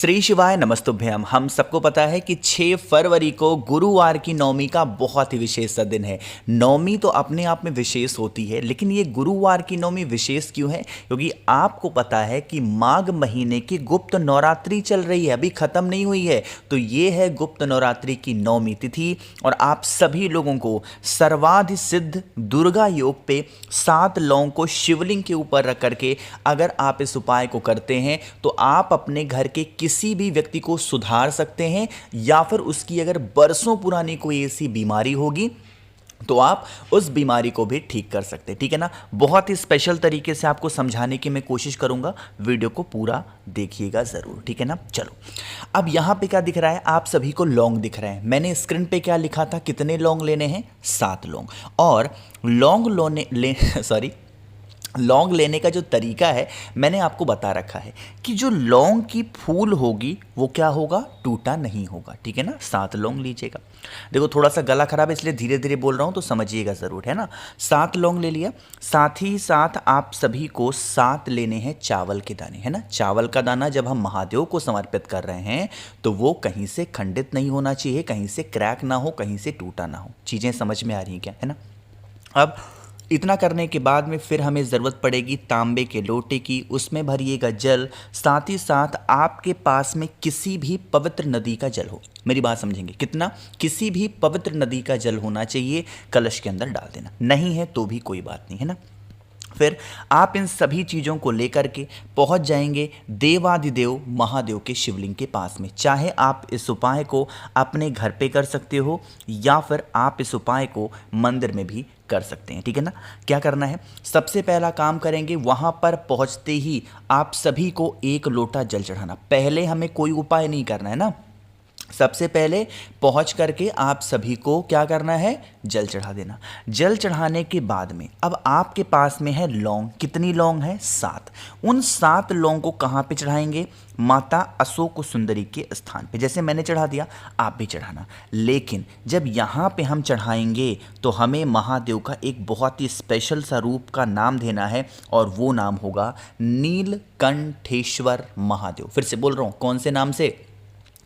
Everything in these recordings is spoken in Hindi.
श्री शिवाय नमस्तुभ्यम। हम सबको पता है कि 6 फरवरी को गुरुवार की नवमी का बहुत ही विशेष सा दिन है। नवमी तो अपने आप में विशेष होती है, लेकिन ये गुरुवार की नवमी विशेष क्यों है? क्योंकि आपको पता है कि माघ महीने की गुप्त नवरात्रि चल रही है, अभी खत्म नहीं हुई है। तो ये है गुप्त नवरात्रि की नवमी तिथि और आप सभी लोगों को सर्वाधि सिद्ध दुर्गा योग पे 7 लौंग को शिवलिंग के ऊपर रख करके अगर आप इस उपाय को करते हैं तो आप अपने घर के किसी भी व्यक्ति को सुधार सकते हैं, या फिर उसकी अगर बरसों पुरानी कोई ऐसी बीमारी होगी तो आप उस बीमारी को भी ठीक कर सकते हैं। ठीक है ना? बहुत ही स्पेशल तरीके से आपको समझाने की मैं कोशिश करूंगा, वीडियो को पूरा देखिएगा जरूर। ठीक है ना? चलो, अब यहां पे क्या दिख रहा है? आप सभी को लौंग दिख रहे हैं। मैंने स्क्रीन पे क्या लिखा था? कितने लौंग लेने हैं? 7 लौंग। और लौंग लेने का जो तरीका है मैंने आपको बता रखा है कि जो लौंग की फूल होगी वो क्या होगा? टूटा नहीं होगा। ठीक है ना? 7 लौंग लीजिएगा। देखो, थोड़ा सा गला खराब है इसलिए धीरे धीरे बोल रहा हूं, तो समझिएगा जरूर, है ना? 7 लौंग ले लिया। साथ ही साथ आप सभी को 7 लेने हैं चावल के दाने, है ना? चावल का दाना जब हम महादेव को समर्पित कर रहे हैं तो वो कहीं से खंडित नहीं होना चाहिए, कहीं से क्रैक ना हो, कहीं से टूटा ना हो। चीजें समझ में आ रही हैं क्या? है ना? अब इतना करने के बाद में फिर हमें ज़रूरत पड़ेगी तांबे के लोटे की, उसमें भरिएगा जल। साथ ही साथ आपके पास में किसी भी पवित्र नदी का जल हो। मेरी बात समझेंगे? कितना? किसी भी पवित्र नदी का जल होना चाहिए, कलश के अंदर डाल देना। नहीं है तो भी कोई बात नहीं, है ना? फिर आप इन सभी चीज़ों को लेकर के पहुंच जाएंगे देवादिदेव महादेव के शिवलिंग के पास में। चाहे आप इस उपाय को अपने घर पे कर सकते हो या फिर आप इस उपाय को मंदिर में भी कर सकते हैं। ठीक है ना? क्या करना है? सबसे पहला काम करेंगे, वहां पर पहुंचते ही आप सभी को 1 लोटा जल चढ़ाना। पहले हमें कोई उपाय नहीं करना है ना, सबसे पहले पहुंच करके आप सभी को क्या करना है? जल चढ़ा देना। जल चढ़ाने के बाद में अब आपके पास में है लौंग। कितनी लौंग है? 7। उन 7 लौंग को कहां पे चढ़ाएंगे? माता अशोक सुंदरी के स्थान पे। जैसे मैंने चढ़ा दिया, आप भी चढ़ाना। लेकिन जब यहां पे हम चढ़ाएंगे तो हमें महादेव का एक बहुत ही स्पेशल सा रूप का नाम देना है, और वो नाम होगा नीलकंठेश्वर महादेव। फिर से बोल रहा हूं, कौन से नाम से?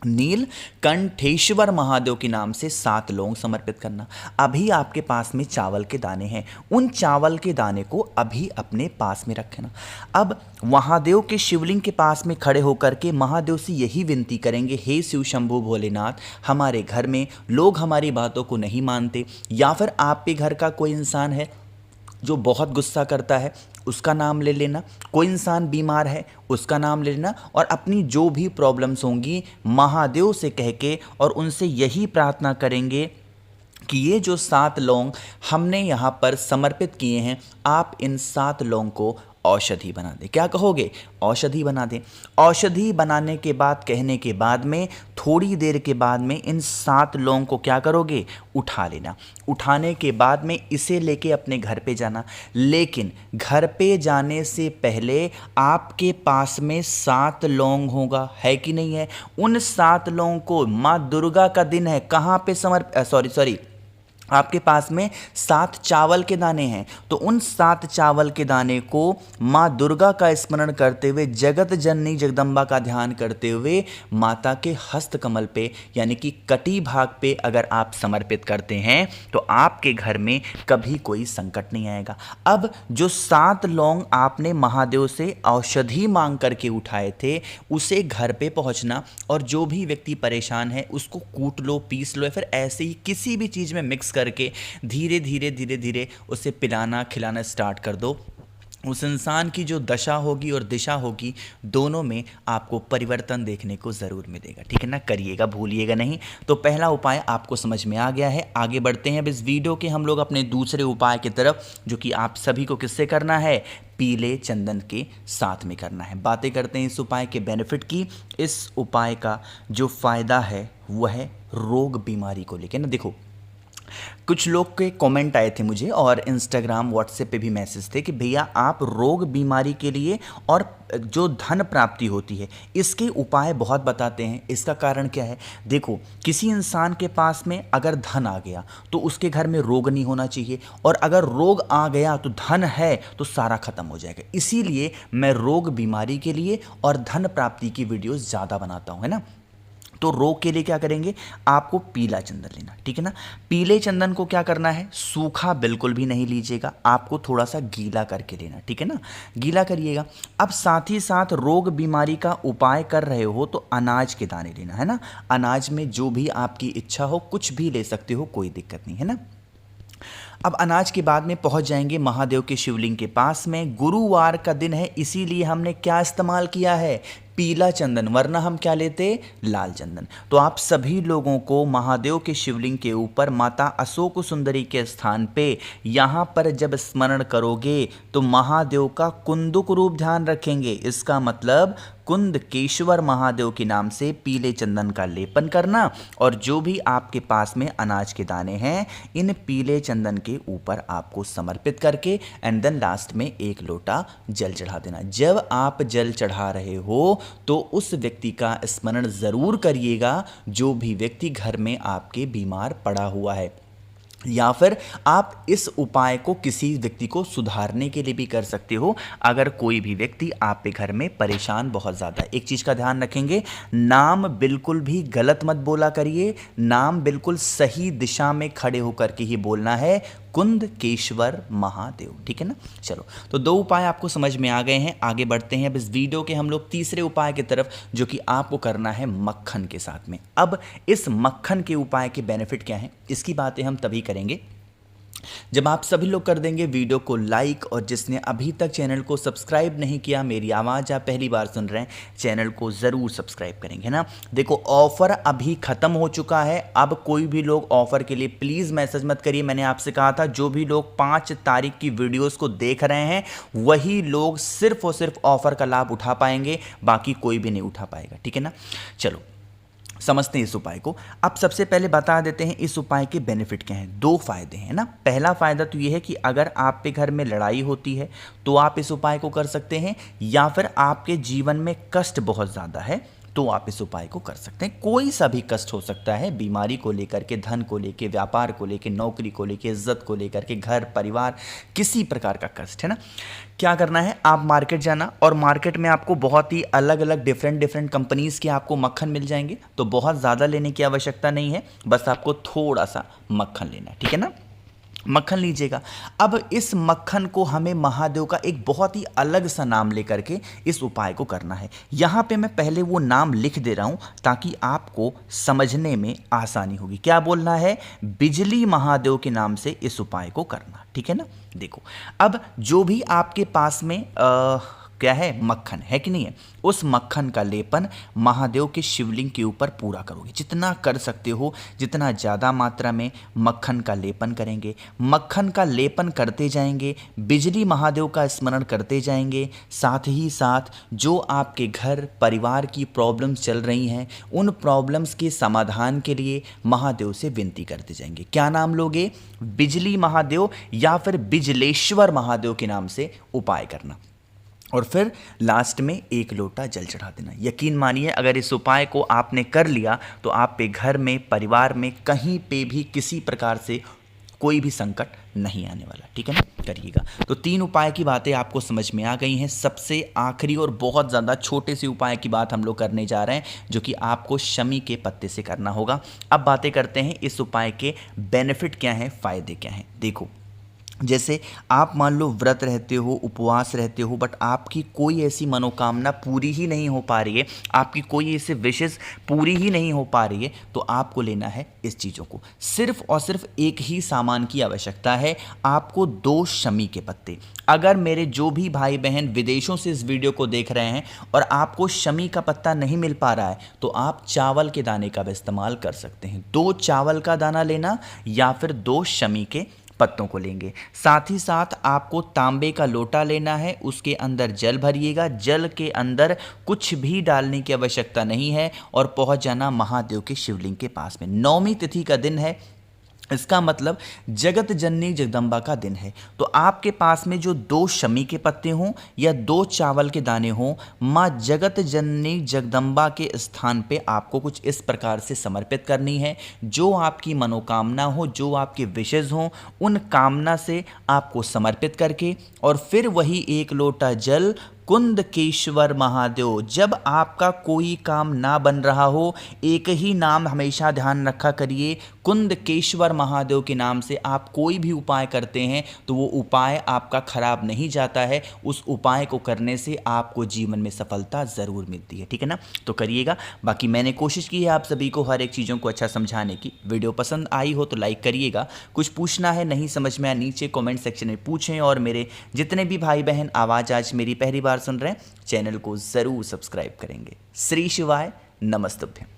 नीलकंठेश्वर महादेव के नाम से 7 लौंग समर्पित करना। अभी आपके पास में चावल के दाने हैं, उन चावल के दाने को अभी अपने पास में रखना। अब महादेव के शिवलिंग के पास में खड़े होकर के महादेव से यही विनती करेंगे, हे शिव शंभु भोलेनाथ, हमारे घर में लोग हमारी बातों को नहीं मानते, या फिर आपके घर का कोई इंसान है जो बहुत गुस्सा करता है, उसका नाम ले लेना। कोई इंसान बीमार है, उसका नाम ले लेना। और अपनी जो भी प्रॉब्लम्स होंगी महादेव से कह के और उनसे यही प्रार्थना करेंगे कि ये जो 7 लौंग हमने यहाँ पर समर्पित किए हैं, आप इन 7 लौंग को औषधि बना दें। क्या कहोगे? औषधि बना दें। औषधि बनाने के बाद, कहने के बाद में थोड़ी देर के बाद में इन 7 लौंग को क्या करोगे? उठा लेना। उठाने के बाद में इसे लेके अपने घर पे जाना। लेकिन घर पे जाने से पहले आपके पास में 7 लौंग होगा, है कि नहीं है? उन 7 लौंग को, माँ दुर्गा का दिन है, कहाँ पे सॉरी आपके पास में 7 चावल के दाने हैं, तो उन 7 चावल के दाने को माँ दुर्गा का स्मरण करते हुए, जगत जननी जगदम्बा का ध्यान करते हुए माता के हस्त कमल पे यानी कि कटी भाग पे अगर आप समर्पित करते हैं तो आपके घर में कभी कोई संकट नहीं आएगा। अब जो 7 लौंग आपने महादेव से औषधि मांग करके उठाए थे, उसे घर पे पहुंचना और जो भी व्यक्ति परेशान है उसको कूट लो, पीस लो, या फिर ऐसे ही किसी भी चीज़ में मिक्स करके धीरे धीरे उसे पिलाना खिलाना स्टार्ट कर दो। उस इंसान की जो दशा होगी और दिशा होगी, दोनों में आपको परिवर्तन देखने को ज़रूर मिलेगा। ठीक है ना? करिएगा, भूलिएगा नहीं। तो पहला उपाय आपको समझ में आ गया है। आगे बढ़ते हैं अब इस वीडियो के हम लोग अपने दूसरे उपाय की तरफ, जो कि आप सभी को किससे करना है? पीले चंदन के साथ में करना है। बातें करते हैं इस उपाय के बेनिफिट की। इस उपाय का जो फ़ायदा है वह है रोग बीमारी को लेकर ना। देखो, कुछ लोग के कमेंट आए थे मुझे और इंस्टाग्राम व्हाट्सएप पे भी मैसेज थे कि भैया आप रोग बीमारी के लिए और जो धन प्राप्ति होती है इसके उपाय बहुत बताते हैं। इसका कारण क्या है? देखो, किसी इंसान के पास में अगर धन आ गया तो उसके घर में रोग नहीं होना चाहिए, और अगर रोग आ गया तो धन है तो सारा खत्म हो जाएगा। इसीलिए मैं रोग बीमारी के लिए और धन प्राप्ति की वीडियोस ज़्यादा बनाता हूँ, है ना। तो रोग के लिए क्या करेंगे, आपको पीला चंदन लेना, ठीक है ना। पीले चंदन को क्या करना है, सूखा बिल्कुल भी नहीं लीजिएगा, आपको थोड़ा सा गीला करके लेना, ठीक है ना, गीला करिएगा। अब साथ ही साथ रोग बीमारी का उपाय कर रहे हो तो अनाज के दाने लेना, है ना। अनाज में जो भी आपकी इच्छा हो कुछ भी ले सकते हो, कोई दिक्कत नहीं, है ना। अब अनाज के बाद में पहुंच जाएंगे महादेव के शिवलिंग के पास में। गुरुवार का दिन है, इसीलिए हमने क्या इस्तेमाल किया है, पीला चंदन, वरना हम क्या लेते, लाल चंदन। तो आप सभी लोगों को महादेव के शिवलिंग के ऊपर माता अशोक सुंदरी के स्थान पे यहाँ पर जब स्मरण करोगे तो महादेव का कुंदुक रूप ध्यान रखेंगे। इसका मतलब कुंदकेश्वर महादेव के नाम से पीले चंदन का लेपन करना, और जो भी आपके पास में अनाज के दाने हैं इन पीले चंदन के ऊपर आपको समर्पित करके एंड देन लास्ट में एक लोटा जल चढ़ा देना। जब आप जल चढ़ा रहे हो तो उस व्यक्ति का स्मरण जरूर करिएगा जो भी व्यक्ति घर में आपके बीमार पड़ा हुआ है, या फिर आप इस उपाय को किसी व्यक्ति को सुधारने के लिए भी कर सकते हो। अगर कोई भी व्यक्ति आपके घर में परेशान बहुत ज़्यादा, एक चीज़ का ध्यान रखेंगे, नाम बिल्कुल भी गलत मत बोला करिए, नाम बिल्कुल सही दिशा में खड़े होकर के ही बोलना है, कुंदकेश्वर महादेव, ठीक है ना। चलो, तो दो उपाय आपको समझ में आ गए हैं। आगे बढ़ते हैं अब इस वीडियो के हम लोग तीसरे उपाय की तरफ, जो कि आपको करना है मक्खन के साथ में। अब इस मक्खन के उपाय के बेनिफिट क्या हैं, इसकी बातें हम तभी करेंगे जब आप सभी लोग कर देंगे वीडियो को लाइक, और जिसने अभी तक चैनल को सब्सक्राइब नहीं किया, मेरी आवाज़ आप पहली बार सुन रहे हैं, चैनल को ज़रूर सब्सक्राइब करेंगे ना। देखो, ऑफ़र अभी ख़त्म हो चुका है, अब कोई भी लोग ऑफ़र के लिए प्लीज़ मैसेज मत करिए। मैंने आपसे कहा था जो भी लोग 5 तारीख की वीडियोज़ को देख रहे हैं वही लोग सिर्फ और सिर्फ ऑफ़र का लाभ उठा पाएंगे, बाकी कोई भी नहीं उठा पाएगा, ठीक है ना। चलो समझते हैं इस उपाय को। अब सबसे पहले बता देते हैं इस उपाय के बेनिफिट क्या हैं। 2 फायदे हैं ना। पहला फायदा तो ये है कि अगर आप पे घर में लड़ाई होती है तो आप इस उपाय को कर सकते हैं, या फिर आपके जीवन में कष्ट बहुत ज़्यादा है तो आप इस उपाय को कर सकते हैं। कोई सा भी कष्ट हो सकता है, बीमारी को लेकर के, धन को लेकर, व्यापार को लेकर, नौकरी को लेकर, इज्जत को लेकर के, घर परिवार, किसी प्रकार का कष्ट, है ना। क्या करना है, आप मार्केट जाना, और मार्केट में आपको बहुत ही अलग अलग डिफरेंट कंपनीज़ के आपको मक्खन मिल जाएंगे। तो बहुत ज़्यादा लेने की आवश्यकता नहीं है, बस आपको थोड़ा सा मक्खन लेना है, ठीक है ना। मक्खन लीजिएगा। अब इस मक्खन को हमें महादेव का एक बहुत ही अलग सा नाम लेकर के इस उपाय को करना है। यहाँ पे मैं पहले वो नाम लिख दे रहा हूँ ताकि आपको समझने में आसानी होगी। क्या बोलना है, बिजली महादेव के नाम से इस उपाय को करना, ठीक है ना। देखो, अब जो भी आपके पास में क्या है, मक्खन है कि नहीं है, उस मक्खन का लेपन महादेव के शिवलिंग के ऊपर पूरा करोगे। जितना कर सकते हो, जितना ज़्यादा मात्रा में मक्खन का लेपन करेंगे, मक्खन का लेपन करते जाएंगे, बिजली महादेव का स्मरण करते जाएंगे। साथ ही साथ जो आपके घर परिवार की प्रॉब्लम्स चल रही हैं उन प्रॉब्लम्स के समाधान के लिए महादेव से विनती करते जाएंगे। क्या नाम लोगे, बिजली महादेव या फिर बिजलेश्वर महादेव के नाम से उपाय करना, और फिर लास्ट में एक लोटा जल चढ़ा देना। यकीन मानिए, अगर इस उपाय को आपने कर लिया तो आप पे घर में, परिवार में, कहीं पे भी किसी प्रकार से कोई भी संकट नहीं आने वाला, ठीक है ना। करिएगा। तो 3 उपाय की बातें आपको समझ में आ गई हैं। सबसे आखिरी और बहुत ज़्यादा छोटे से उपाय की बात हम लोग करने जा रहे हैं, जो कि आपको शमी के पत्ते से करना होगा। अब बातें करते हैं इस उपाय के बेनिफिट क्या हैं, फ़ायदे क्या हैं। देखो, जैसे आप मान लो व्रत रहते हो, उपवास रहते हो, बट आपकी कोई ऐसी मनोकामना पूरी ही नहीं हो पा रही है, आपकी कोई ऐसे विशेष पूरी ही नहीं हो पा रही है, तो आपको लेना है इस चीज़ों को। सिर्फ और सिर्फ एक ही सामान की आवश्यकता है, आपको 2 शमी के पत्ते। अगर मेरे जो भी भाई बहन विदेशों से इस वीडियो को देख रहे हैं और आपको शमी का पत्ता नहीं मिल पा रहा है तो आप चावल के दाने का भी इस्तेमाल कर सकते हैं। 2 चावल का दाना लेना या फिर 2 शमी के पत्तों को लेंगे। साथ ही साथ आपको तांबे का लोटा लेना है, उसके अंदर जल भरिएगा। जल के अंदर कुछ भी डालने की आवश्यकता नहीं है और पहुंच जाना महादेव के शिवलिंग के पास में। 9वीं तिथि का दिन है, इसका मतलब जगत जननी जगदम्बा का दिन है। तो आपके पास में जो 2 शमी के पत्ते हों या 2 चावल के दाने हों, माँ जगत जननी जगदम्बा के स्थान पे आपको कुछ इस प्रकार से समर्पित करनी है। जो आपकी मनोकामना हो, जो आपके विशेष हों, उन कामना से आपको समर्पित करके और फिर वही 1 लोटा जल कुंदकेश्वर महादेव, जब आपका कोई काम ना बन रहा हो, एक ही नाम हमेशा ध्यान रखा करिए, कुंदकेश्वर महादेव के नाम से आप कोई भी उपाय करते हैं तो वो उपाय आपका खराब नहीं जाता है। उस उपाय को करने से आपको जीवन में सफलता ज़रूर मिलती है। ठीक है ना, तो करिएगा। बाकी मैंने कोशिश की है आप सभी को हर एक चीज़ों को अच्छा समझाने की। वीडियो पसंद आई हो तो लाइक करिएगा। कुछ पूछना है, नहीं समझ में आया, नीचे कमेंट सेक्शन में पूछें। और मेरे जितने भी भाई बहन आवाज़ आज मेरी पहली बार सुन रहे हैं, चैनल को ज़रूर सब्सक्राइब करेंगे। श्री शिवाय, नमस्तुभ्यं।